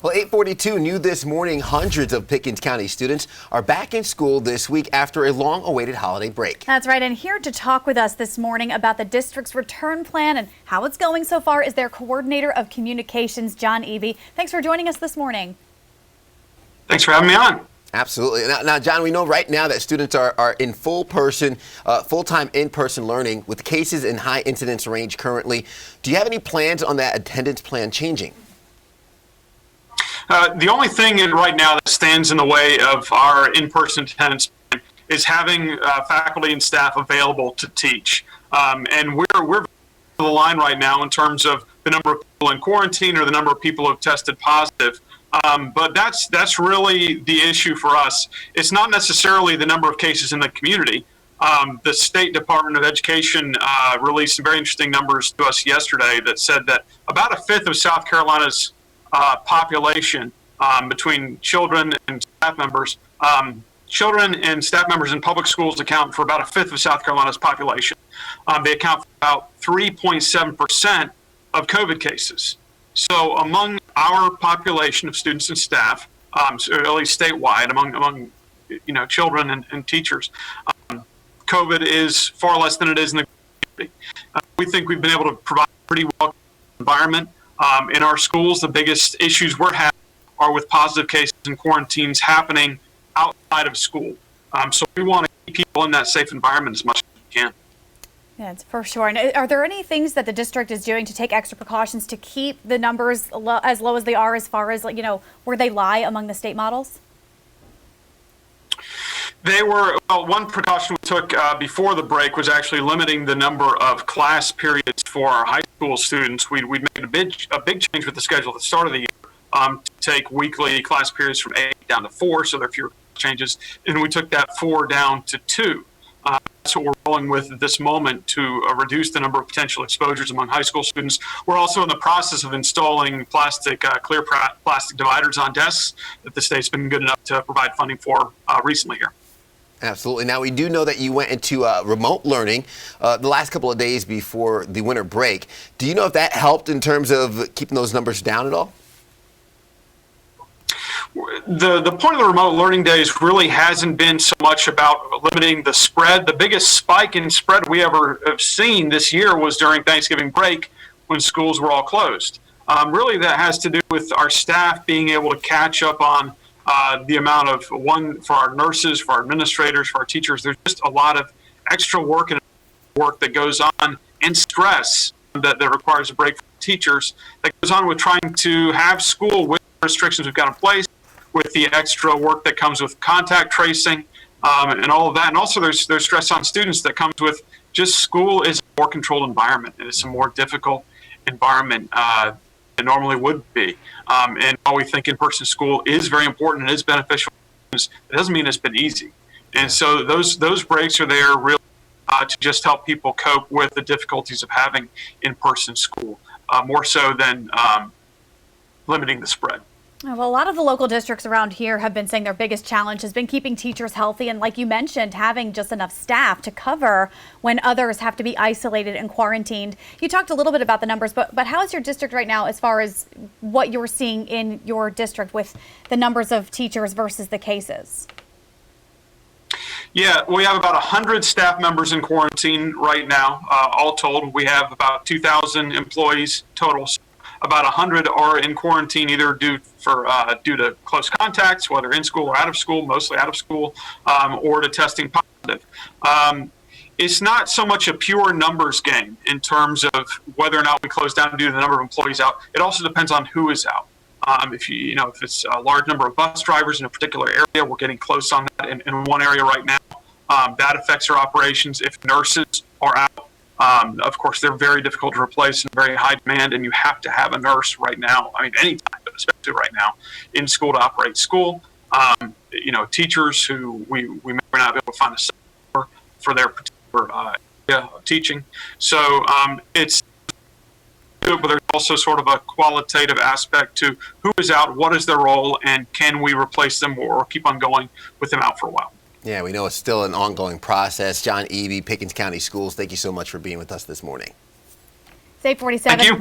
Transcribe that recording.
Well, 842 new this morning, hundreds of Pickens County students are back in school this week after a long-awaited holiday break. That's right, and here to talk with us this morning about the district's return plan and how it's going so far is their coordinator of communications, John Eby. Thanks for joining us this morning. Thanks for having me on. Absolutely. Now, John, we know right now that students are in full-time in-person learning with cases in high incidence range currently. Do you have any plans on that attendance plan changing? The only thing right now that stands in the way of our in-person attendance is having faculty and staff available to teach. And we're the line right now in terms of the number of people in quarantine or the number of people who have tested positive. But that's really the issue for us. It's not necessarily the number of cases in the community. The State Department of Education released some very interesting numbers to us yesterday that said that about a fifth of South Carolina's population between children and staff members. Children and staff members in public schools account for about a fifth of South Carolina's population. They account for about 3.7% of COVID cases. So among our population of students and staff, or at least statewide, among children and teachers, COVID is far less than it is in the community. We think we've been able to provide a pretty welcome environment in our schools. The biggest issues we're having are with positive cases and quarantines happening outside of school. So we want to keep people in that safe environment as much as we can. Yeah, it's for sure. And are there any things that the district is doing to take extra precautions to keep the numbers as low as they are as far as, where they lie among the state models? One precaution we took before the break was actually limiting the number of class periods for our high school students. We made a big change with the schedule at the start of the year to take weekly class periods from 8 down to 4, so there are fewer changes. And we took that 4 down to 2. That's what we're rolling with at this moment to reduce the number of potential exposures among high school students. We're also in the process of installing clear plastic dividers on desks that the state's been good enough to provide funding for recently here. Absolutely. Now, we do know that you went into remote learning the last couple of days before the winter break. Do you know if that helped in terms of keeping those numbers down at all? The point of the remote learning days really hasn't been so much about limiting the spread. The biggest spike in spread we ever have seen this year was during Thanksgiving break when schools were all closed. Really, that has to do with our staff being able to catch up on the amount of for our nurses, for our administrators, for our teachers. There's just a lot of extra work that goes on and stress that requires a break for teachers that goes on with trying to have school with restrictions we've got in place, with the extra work that comes with contact tracing and all of that. And also there's stress on students that comes with just school is a more controlled environment. It's a more difficult environment than it normally would be. And while we think in-person school is very important and is beneficial, it doesn't mean it's been easy. And so those breaks are there really to just help people cope with the difficulties of having in-person school, more so than limiting the spread. Well, a lot of the local districts around here have been saying their biggest challenge has been keeping teachers healthy. And like you mentioned, having just enough staff to cover when others have to be isolated and quarantined. You talked a little bit about the numbers, but how is your district right now as far as what you're seeing in your district with the numbers of teachers versus the cases? Yeah, we have about 100 staff members in quarantine right now. All told, we have about 2,000 employees total. About 100 are in quarantine either due to close contacts, whether in school or out of school, mostly out of school, or to testing positive. It's not so much a pure numbers game in terms of whether or not we close down due to the number of employees out. It also depends on who is out. If it's a large number of bus drivers in a particular area, we're getting close on that in one area right now. That affects our operations. If nurses are out, of course, they're very difficult to replace and very high demand, and you have to have a nurse right now. I mean, anytime, but especially right now, in school to operate school. Teachers who we may not be able to find a center for their particular area of teaching. So it's good, but there's also sort of a qualitative aspect to who is out, what is their role, and can we replace them or keep on going with them out for a while. Yeah, we know it's still an ongoing process. John Eby, Pickens County Schools, thank you so much for being with us this morning. It's 8:47. Thank you.